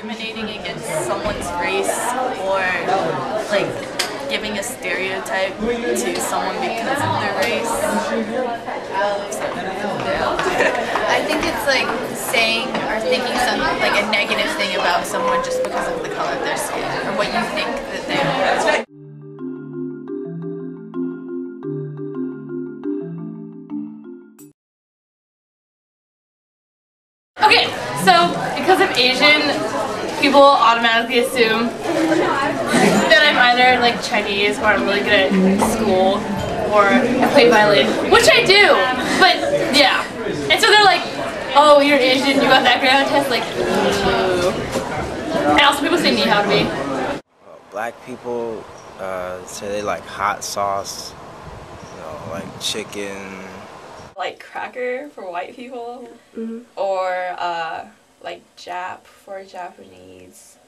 discriminating against someone's race or like giving a stereotype to someone because of their race. I think it's like saying or thinking something like a negative thing about someone just because of the color of their skin or what you think that they are. Okay, so because I'm Asian, people automatically assume that I'm either like Chinese or I'm really good at school or I play violin, which I do, but yeah. And so they're like, oh, you're Asian, you got that grade on test, like, ooh. And also people say ni hao to me. Black people say they like hot sauce, like chicken. Like cracker for white people, or like Jap for Japanese.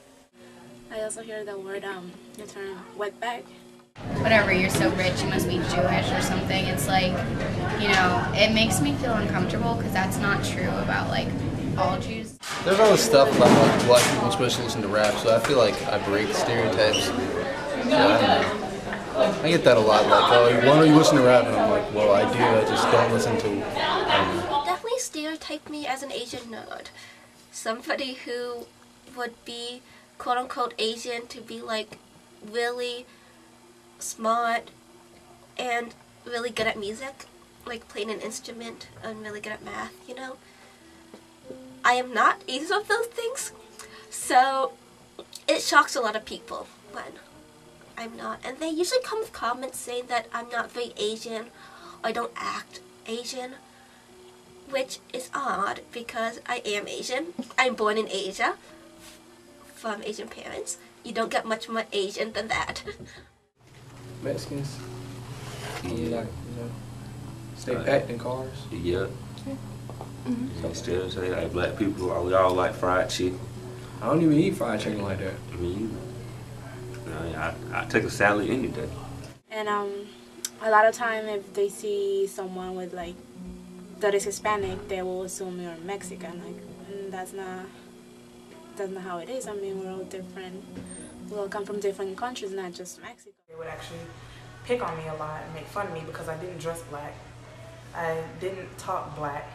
I also hear the word, the term wetback. Whatever, you're so rich, you must be Jewish or something. It's like, you know, it makes me feel uncomfortable because that's not true about like all Jews. There's all this stuff about like black people especially listen to rap, so I feel like I break stereotypes. Yeah, I don't know. I get that a lot, like, oh, why don't you listen to rap? And I'm like, well, I do, I just don't listen to Definitely stereotype me as an Asian nerd. Somebody who would be quote-unquote Asian to be like really smart and really good at music, like playing an instrument and really good at math, you know? I am not either of those things, so it shocks a lot of people when I'm not, and they usually come with comments saying that I'm not very Asian or I don't act Asian, which is odd because I am Asian. I'm born in Asia from Asian parents. You don't get much more Asian than that. Mexicans. Yeah. Stay packed in cars. Yeah. Still say like black people, we all like fried chicken. I don't even eat fried chicken like that. Me either. I take a salad any day. And a lot of time if they see someone with like that is Hispanic, they will assume you're Mexican. Like, that's not how it is. I mean, we're all different. We all come from different countries, not just Mexico. They would actually pick on me a lot and make fun of me because I didn't dress black. I didn't talk black.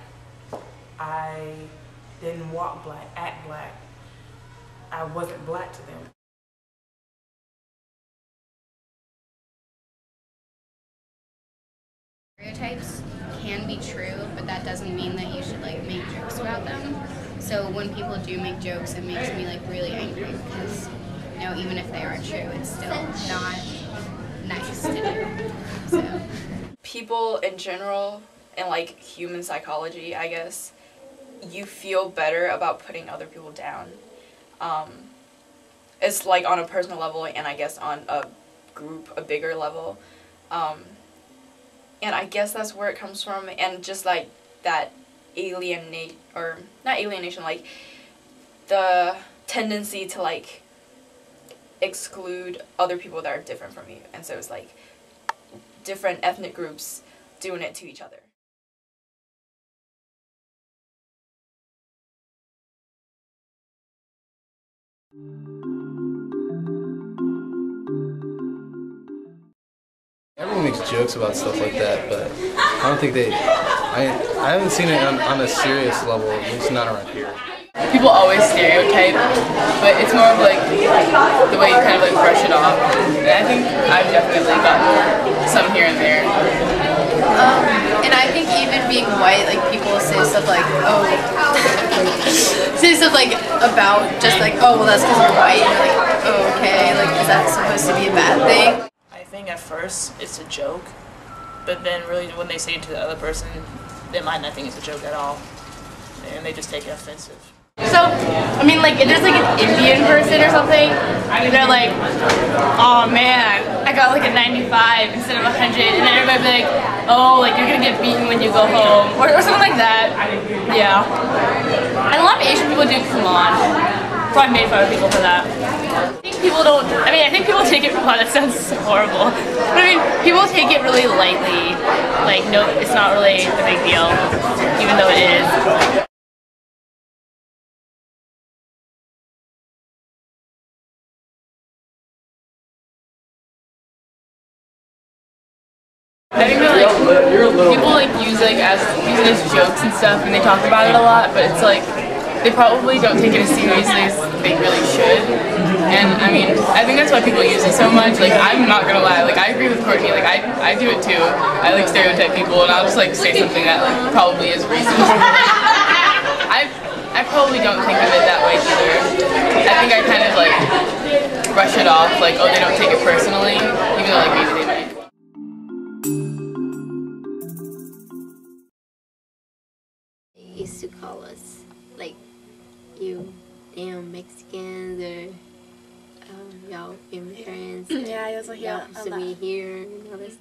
I didn't walk black, act black. I wasn't black to them. Stereotypes can be true, but that doesn't mean that you should like make jokes about them. So when people do make jokes, it makes me like really angry because, you know, even if they are true, it's still not nice to do. So People in general, and like human psychology, I guess, you feel better about putting other people down. It's like on a personal level and I guess on a bigger level. And I guess that's where it comes from, and just like that not alienation, like the tendency to like exclude other people that are different from you. And so it's like different ethnic groups doing it to each other. Everyone makes jokes about stuff like that, but I don't think I haven't seen it on a serious level, at least not around here. People always stereotype, but it's more of like the way you kind of like brush it off. And I think I've definitely gotten some here and there. and I think even being white, like people say stuff like, oh, say stuff like about just like, oh, well that's because you're white, and you're like, oh, okay, like is that supposed to be a bad thing? I think at first it's a joke, but then really when they say it to the other person, they might not think it's a joke at all, and they just take it offensive. So, I mean, like, if there's like an Indian person or something, they're like, oh man, I got like a 95 instead of 100, and then everybody be like, oh, like you're gonna get beaten when you go home, or something like that. Yeah. And a lot of Asian people do come on. So I made fun of people for that. I think people take it, wow, that sounds horrible. But I mean, people take it really lightly. Like, no, it's not really a big deal, even though it is. people like use it as jokes and stuff, and they talk about it a lot. But it's like they probably don't take it as seriously as they really should. And I mean, I think that's why people use it so much. Like, I'm not gonna lie, like, I agree with Courtney. Like, I do it too. I like stereotype people, and I'll just like say something that like probably is racist. I probably don't think of it that way either. I think I kind of like brush it off, like, oh, they don't take it personally, even though like maybe they might. They used to call us like, you damn Mexicans, or y'all immigrants. Yeah, I also hear y'all used to be here and all this.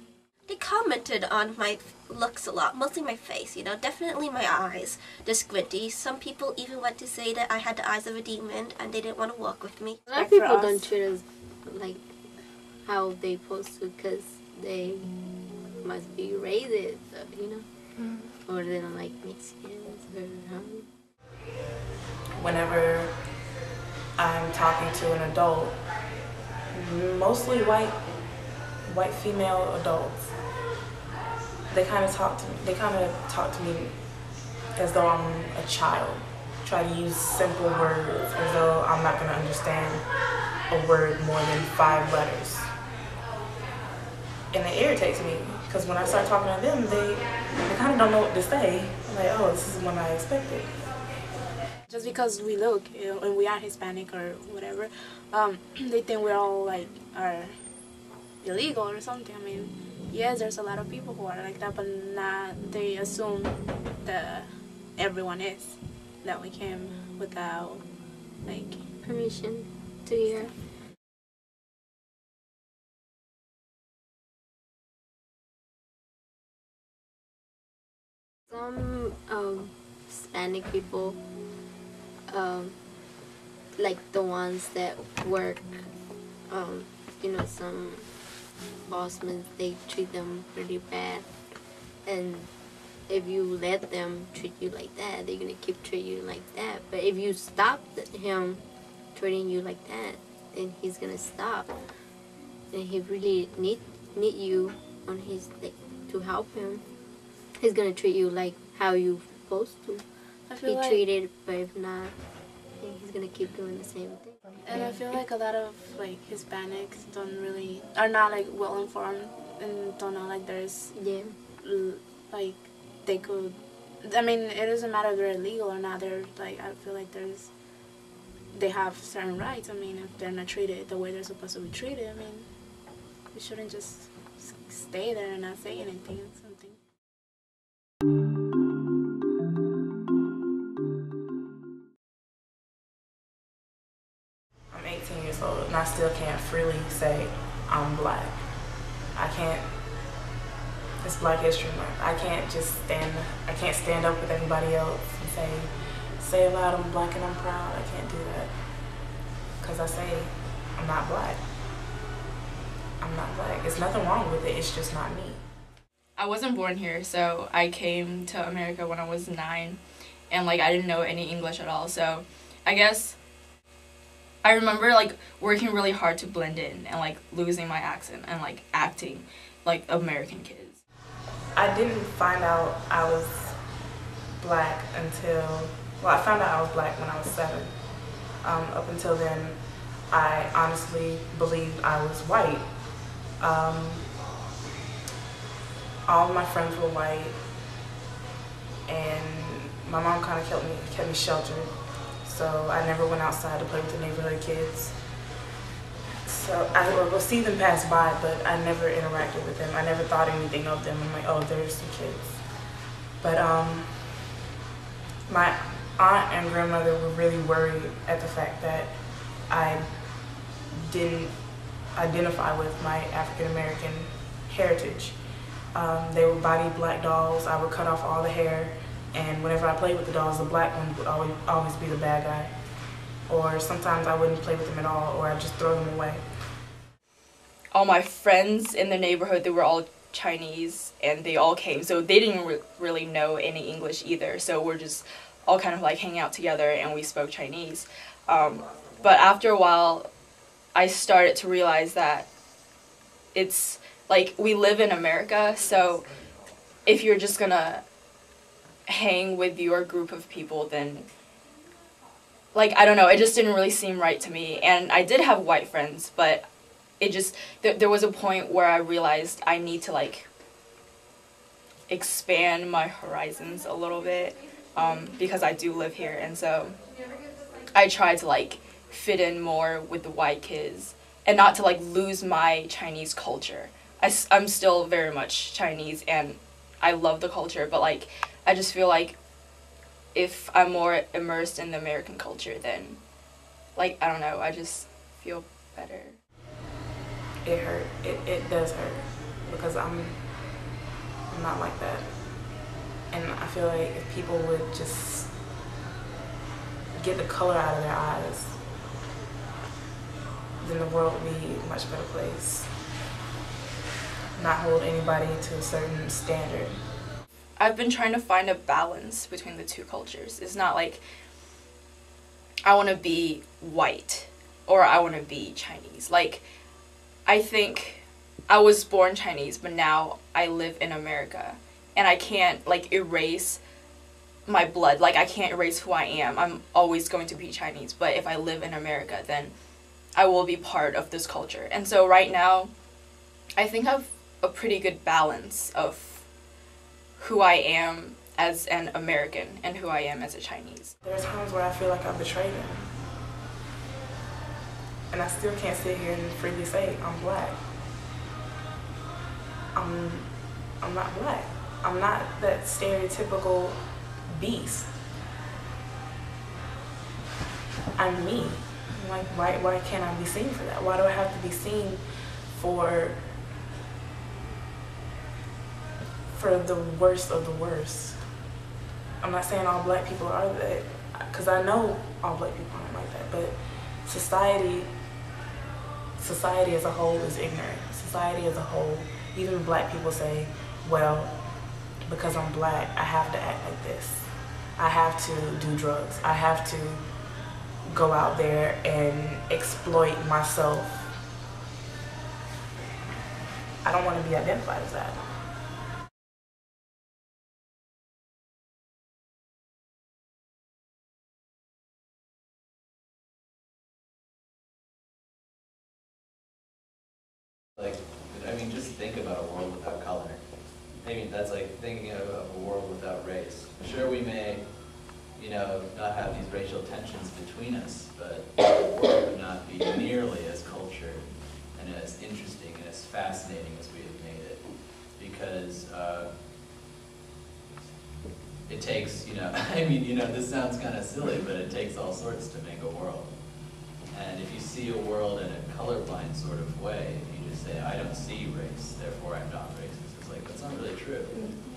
They commented on my looks a lot, mostly my face, you know, definitely my eyes, the squinty. Some people even went to say that I had the eyes of a demon and they didn't want to walk with me. A lot of people don't treat us like how they supposed to, because they must be racist, you know, or they don't like Mexicans, or Whenever I'm talking to an adult, mostly white female adults, they kind of talk to me as though I'm a child. Try to use simple words as though I'm not going to understand a word more than 5 letters. And it irritates me, because when I start talking to them, they kind of don't know what to say. I'm like, oh, this is what I expected. Just because we look, you know, and we are Hispanic or whatever, they think we're all like are illegal or something. I mean, yes, there's a lot of people who are like that, but not, they assume that everyone is, that we came without like permission to hear. Some Hispanic people, like the ones that work, you know, some bossmen, they treat them pretty bad, and if you let them treat you like that, they're gonna keep treating you like that. But if you stop him treating you like that, then he's gonna stop, and he really need you on his, like, to help him. He's gonna treat you like how you're supposed to be treated, but if not, then he's gonna keep doing the same thing. And I feel like a lot of like Hispanics are not like well informed and don't know like there's like they could. I mean, it doesn't matter if they're illegal or not. They're like, I feel like they have certain rights. I mean, if they're not treated the way they're supposed to be treated, I mean, we shouldn't just stay there and not say anything. Something. I'm 18 years old and I still can't freely say I'm black. I can't. It's Black History Month. I can't stand up with everybody else and say aloud I'm black and I'm proud. I can't do that. Because I say I'm not black. I'm not black. There's nothing wrong with it. It's just not me. I wasn't born here, so I came to America when I was 9, and like I didn't know any English at all. So I guess I remember like working really hard to blend in and like losing my accent and like acting like American kids. I didn't find out I was black until, well, I found out I was black when I was 7. Up until then, I honestly believed I was white. All of my friends were white, and my mom kind of kept me sheltered. So I never went outside to play with the neighborhood kids. So I would see them pass by, but I never interacted with them. I never thought anything of them. I'm like, oh, there's the kids. But my aunt and grandmother were really worried at the fact that I didn't identify with my African American heritage. They would buy me black dolls. I would cut off all the hair, and whenever I played with the dolls, the black one would always be the bad guy. Or sometimes I wouldn't play with them at all, or I'd just throw them away. All my friends in the neighborhood, they were all Chinese, and they all came, so they didn't really know any English either, so we're just all kind of like hanging out together, and we spoke Chinese. But after a while, I started to realize that it's like we live in America, so if you're just gonna hang with your group of people, then, like, I don't know, it just didn't really seem right to me. And I did have white friends, but it just, there was a point where I realized I need to, like, expand my horizons a little bit, because I do live here. And so I tried to, like, fit in more with the white kids and not to, like, lose my Chinese culture. I'm still very much Chinese and I love the culture, but, like, I just feel like if I'm more immersed in the American culture, then, like, I don't know, I just feel better. It hurt. It does hurt because I'm not like that. And I feel like if people would just get the color out of their eyes, then the world would be a much better place. Not hold anybody to a certain standard. I've been trying to find a balance between the two cultures. It's not like I want to be white or I want to be Chinese. Like, I think I was born Chinese, but now I live in America. And I can't, like, erase my blood. Like, I can't erase who I am. I'm always going to be Chinese. But if I live in America, then I will be part of this culture. And so right now, I think I have a pretty good balance of who I am as an American and who I am as a Chinese. There are times where I feel like I've betrayed them. And I still can't sit here and freely say I'm black. I'm not black. I'm not that stereotypical beast. I'm me. Like, why can't I be seen for that? Why do I have to be seen for the worst of the worst? I'm not saying all black people are that, because I know all black people aren't like that, but society as a whole is ignorant. Society as a whole, even black people say, well, because I'm black, I have to act like this. I have to do drugs. I have to go out there and exploit myself. I don't want to be identified as that. Like, I mean, just think about a world without color. I mean, that's like thinking of a world without race. Sure, we may, you know, not have these racial tensions between us, but the world would not be nearly as cultured and as interesting and as fascinating as we have made it. Because it takes, you know, I mean, you know, this sounds kind of silly, but it takes all sorts to make a world. And if you see a world in a colorblind sort of way, you just say, I don't see race, therefore I'm not racist. It's like, that's not really true.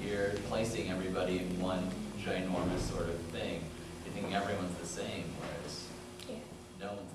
You're placing everybody in one ginormous sort of thing. You're thinking everyone's the same, whereas no one's